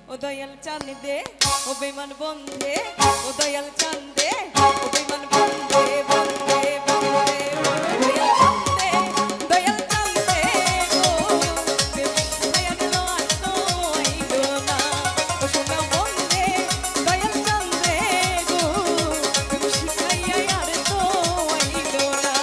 ও দয়াল চাঁদ দে ও বেমান বন্ধে ও দয়াল চাঁদ দে ও বেমান বন্ধে বন্ধে বন্ধে দয়াল চাঁদ দে দয়াল চাঁদ দে গো বেমায়ার লোয়ার তো আইলো না ও সোনা বন্ধে দয়াল চাঁদ দে গো শিখাইয়া আর তো আইলো না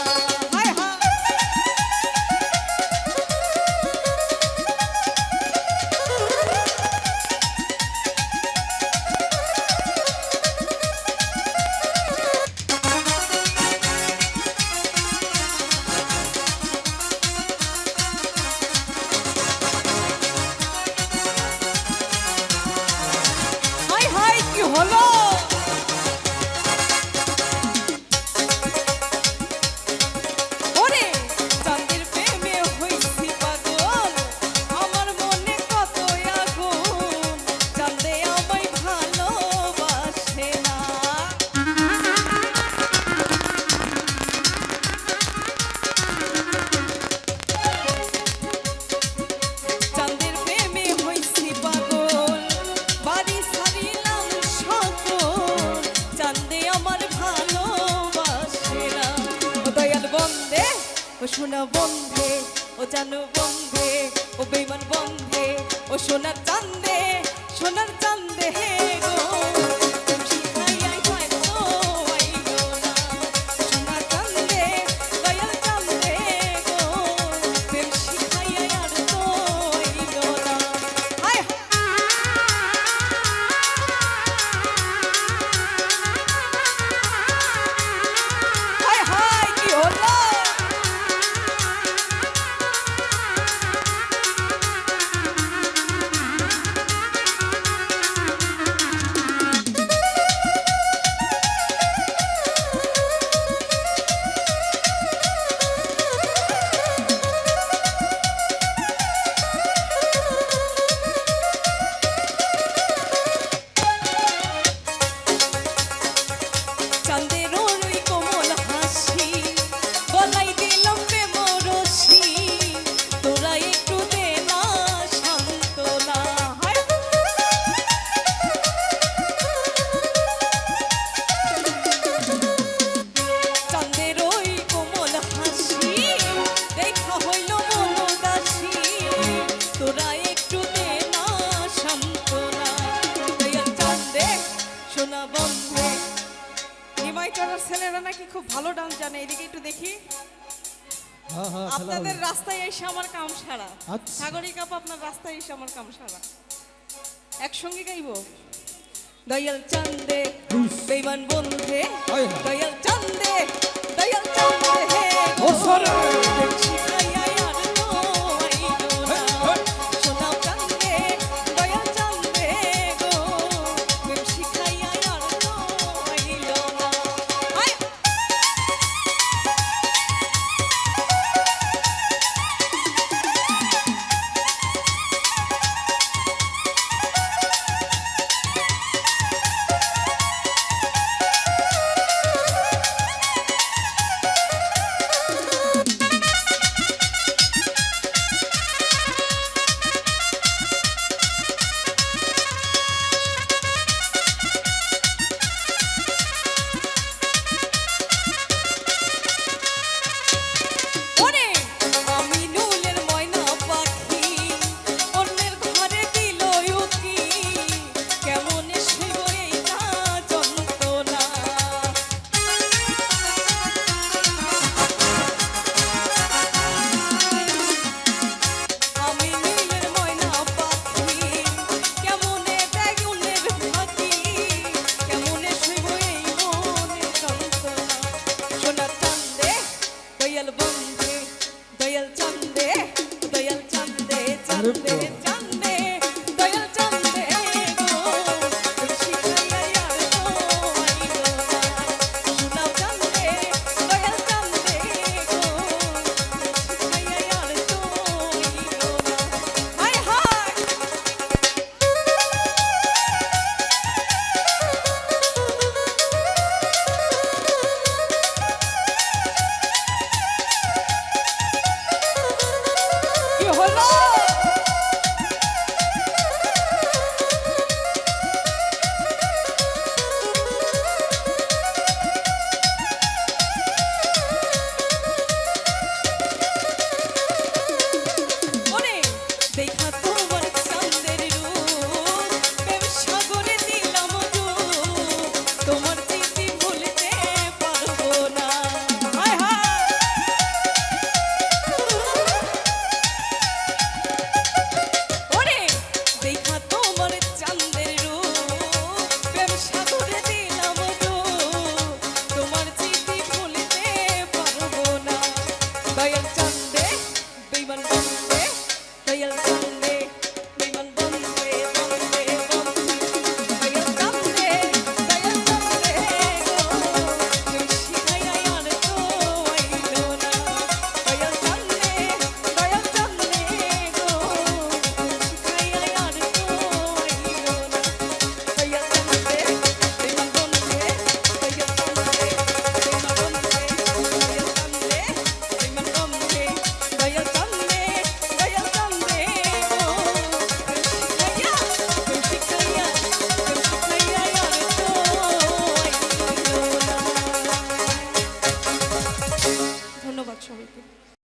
হায় হায় হলো ওরে চাঁদের প্রেমে হইছি পাগল আমার মনে কত আগুন চাঁদে আমায় ভালোবাসে না চাঁদের প্রেমে হইছি পাগল বাড়ি ছাড়িলাম চাঁদে আমার ভালোবাসে না ও দয়াল বন্ধে ও সোনা বন্ধে ও জানো বন্ধে ও বেমান বন্ধে ও সোনার চাঁদে সোনার চাঁদে গো শিখাইয়া হয় তো আইলো না সোনার চাঁদে দয়াল চাঁদে গো প্রেম শিখাইয়া আর তো আইলো না হায় ছেলেরা নাকি খুব ভালো ডান্স জানে এদিকে একটু দেখি আপনাদের রাস্তায় এসে আমার কাম সারা সাগরিক আপা আপনার রাস্তায় এসে আমার কাম সারা একসঙ্গে গাইবো দয়াল চাঁদে বেমান বন্ধে দয়াল চাঁদে দয়াল চাঁদে